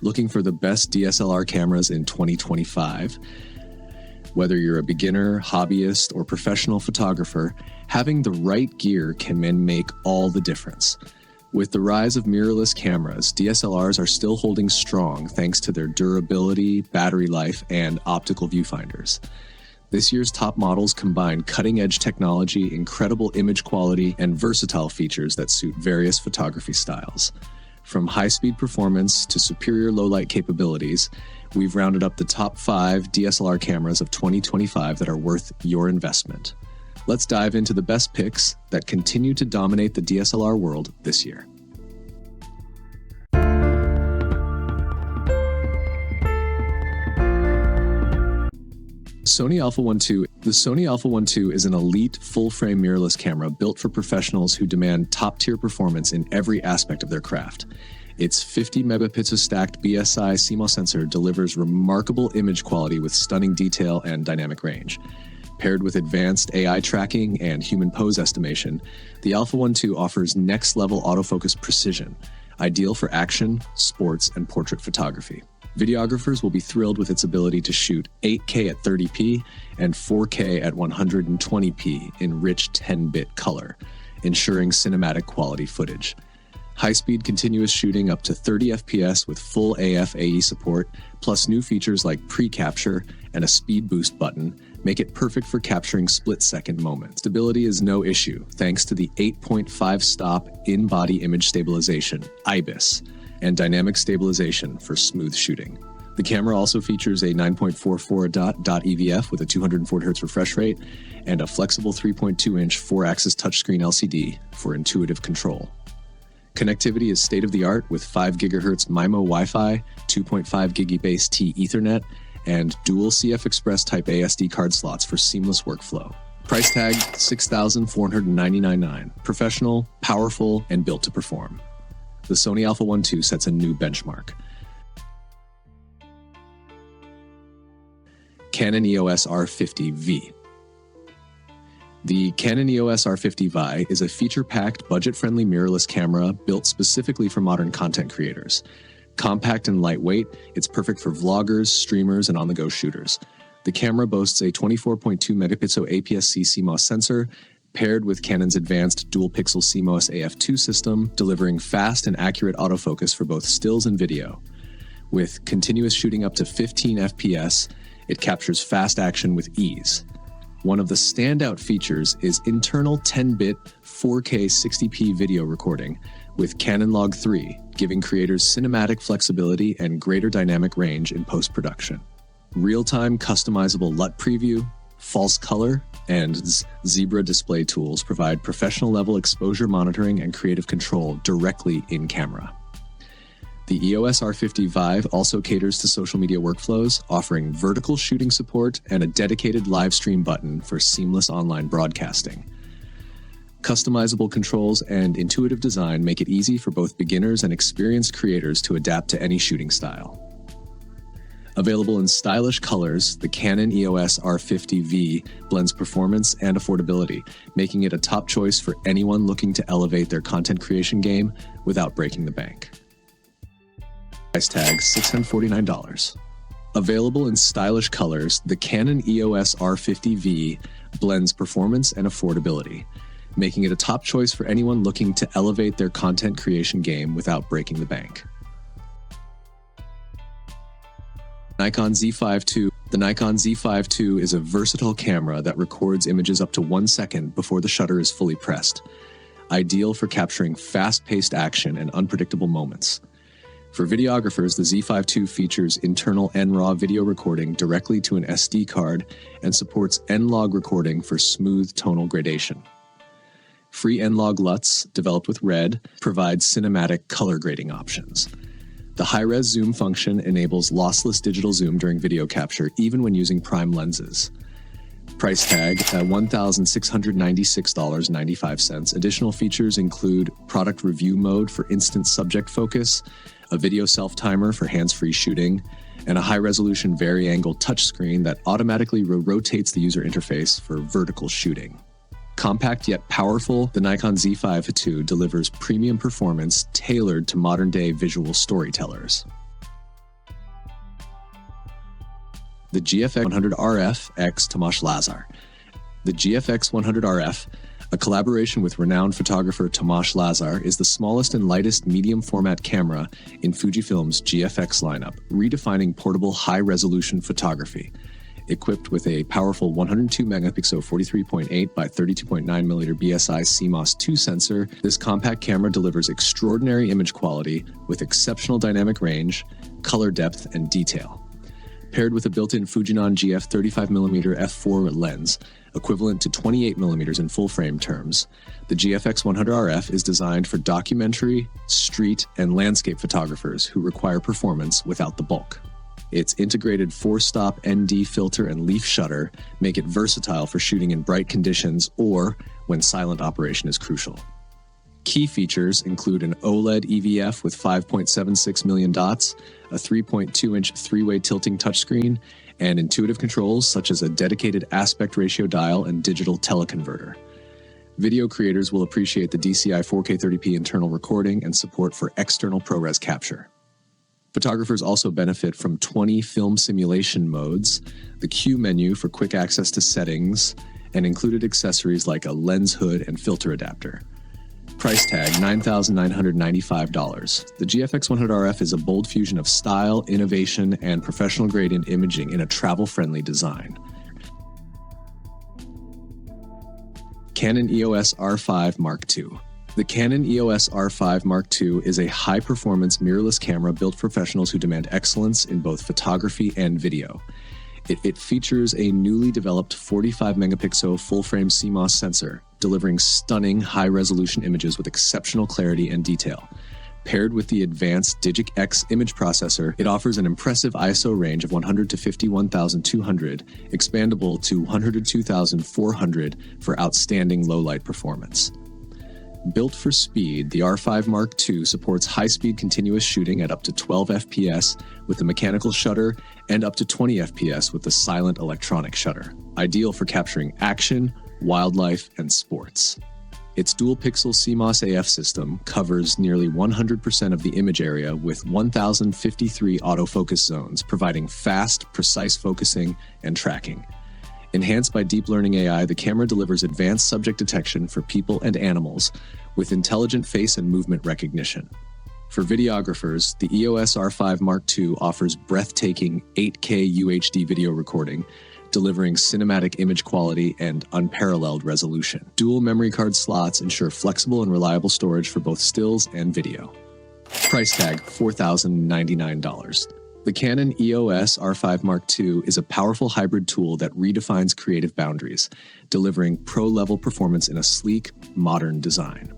Looking for the best DSLR cameras in 2025? Whether you're a beginner, hobbyist, or professional photographer, having the right gear can make all the difference. With the rise of mirrorless cameras, DSLRs are still holding strong thanks to their durability, battery life, and optical viewfinders. This year's top models combine cutting-edge technology, incredible image quality, and versatile features that suit various photography styles. From high-speed performance to superior low-light capabilities, we've rounded up the top 5 DSLR cameras of 2025 that are worth your investment. Let's dive into the best picks that continue to dominate the DSLR world this year. Sony Alpha 1 II. The Sony Alpha 1 II is an elite full-frame mirrorless camera built for professionals who demand top-tier performance in every aspect of their craft. Its 50 megapixel stacked BSI CMOS sensor delivers remarkable image quality with stunning detail and dynamic range. Paired with advanced AI tracking and human pose estimation, the Alpha 1 II offers next-level autofocus precision, ideal for action, sports, and portrait photography. Videographers will be thrilled with its ability to shoot 8K at 30p and 4K at 120p in rich 10-bit color, ensuring cinematic quality footage. High-speed continuous shooting up to 30 FPS with full AF AE support, plus new features like pre-capture and a speed boost button, make it perfect for capturing split-second moments. Stability is no issue thanks to the 8.5-stop in-body image stabilization, IBIS, and dynamic stabilization for smooth shooting. The camera also features a 9.44 dot EVF with a 240 Hz refresh rate and a flexible 3.2-inch 4-axis touchscreen LCD for intuitive control. Connectivity is state-of-the-art with 5 GHz MIMO Wi-Fi, 2.5 Gigabase T Ethernet, and dual CF Express Type A SD card slots for seamless workflow. Price tag $6,499. Professional, powerful, and built to perform. The Sony Alpha 1 II sets a new benchmark. Canon EOS R50 V. The Canon EOS R50 V is a feature-packed, budget-friendly mirrorless camera built specifically for modern content creators. Compact and lightweight, it's perfect for vloggers, streamers, and on-the-go shooters. The camera boasts a 24.2 megapixel APS-C CMOS sensor, paired with Canon's advanced dual-pixel CMOS AF2 system, delivering fast and accurate autofocus for both stills and video. With continuous shooting up to 15 FPS, it captures fast action with ease. One of the standout features is internal 10-bit 4K 60p video recording with Canon Log 3, giving creators cinematic flexibility and greater dynamic range in post-production. Real-time customizable LUT preview, false color, and zebra display tools provide professional-level exposure monitoring and creative control directly in camera. The EOS R50 V also caters to social media workflows, offering vertical shooting support and a dedicated live stream button for seamless online broadcasting. Customizable controls and intuitive design make it easy for both beginners and experienced creators to adapt to any shooting style. Available in stylish colors, the Canon EOS R50 V blends performance and affordability, making it a top choice for anyone looking to elevate their content creation game without breaking the bank. Price tag $649. Available in stylish colors, the Canon EOS R50 V blends performance and affordability, making it a top choice for anyone looking to elevate their content creation game without breaking the bank. Nikon Z5 II. The Nikon Z5 II is a versatile camera that records images up to 1 second before the shutter is fully pressed, ideal for capturing fast-paced action and unpredictable moments. For videographers, the Z5 II features internal NRAW video recording directly to an SD card and supports N-Log recording for smooth tonal gradation. Free N-Log LUTs, developed with RED, provide cinematic color grading options. The high-res zoom function enables lossless digital zoom during video capture, even when using prime lenses. Price tag $1,696.95. Additional features include product review mode for instant subject focus, a video self-timer for hands-free shooting, and a high-resolution vari-angle touchscreen that automatically rotates the user interface for vertical shooting. Compact yet powerful, the Nikon Z5 II delivers premium performance tailored to modern-day visual storytellers. The GFX 100 RF x Tomasz Lazar. The GFX 100 RF, a collaboration with renowned photographer Tomasz Lazar, is the smallest and lightest medium-format camera in Fujifilm's GFX lineup, redefining portable high-resolution photography. Equipped with a powerful 102-megapixel 43.8 by 32.9mm BSI CMOS 2 sensor, this compact camera delivers extraordinary image quality with exceptional dynamic range, color depth, and detail. Paired with a built-in Fujinon GF 35mm f4 lens, equivalent to 28mm in full-frame terms, the GFX 100 RF is designed for documentary, street, and landscape photographers who require performance without the bulk. Its integrated 4-stop ND filter and leaf shutter make it versatile for shooting in bright conditions or when silent operation is crucial. Key features include an OLED EVF with 5.76 million dots, a 3.2-inch three-way tilting touchscreen, and intuitive controls such as a dedicated aspect ratio dial and digital teleconverter. Video creators will appreciate the DCI 4K 30p internal recording and support for external ProRes capture. Photographers also benefit from 20 film simulation modes, the Q menu for quick access to settings, and included accessories like a lens hood and filter adapter. Price tag $9,995. The GFX 100 RF is a bold fusion of style, innovation, and professional grade imaging in a travel-friendly design. Canon EOS R5 Mark II. The Canon EOS R5 Mark II is a high-performance mirrorless camera built for professionals who demand excellence in both photography and video. It features a newly developed 45-megapixel full-frame CMOS sensor, delivering stunning high-resolution images with exceptional clarity and detail. Paired with the advanced Digic X image processor, it offers an impressive ISO range of 100 to 51,200, expandable to 102,400 for outstanding low-light performance. Built for speed, the R5 Mark II supports high-speed continuous shooting at up to 12 FPS with the mechanical shutter and up to 20 FPS with the silent electronic shutter, ideal for capturing action, wildlife, and sports. Its dual-pixel CMOS AF system covers nearly 100% of the image area with 1,053 autofocus zones, providing fast, precise focusing and tracking. Enhanced by deep learning AI, the camera delivers advanced subject detection for people and animals with intelligent face and movement recognition. For videographers, the EOS R5 Mark II offers breathtaking 8K UHD video recording, delivering cinematic image quality and unparalleled resolution. Dual memory card slots ensure flexible and reliable storage for both stills and video. Price tag $4,099. The Canon EOS R5 Mark II is a powerful hybrid tool that redefines creative boundaries, delivering pro-level performance in a sleek, modern design.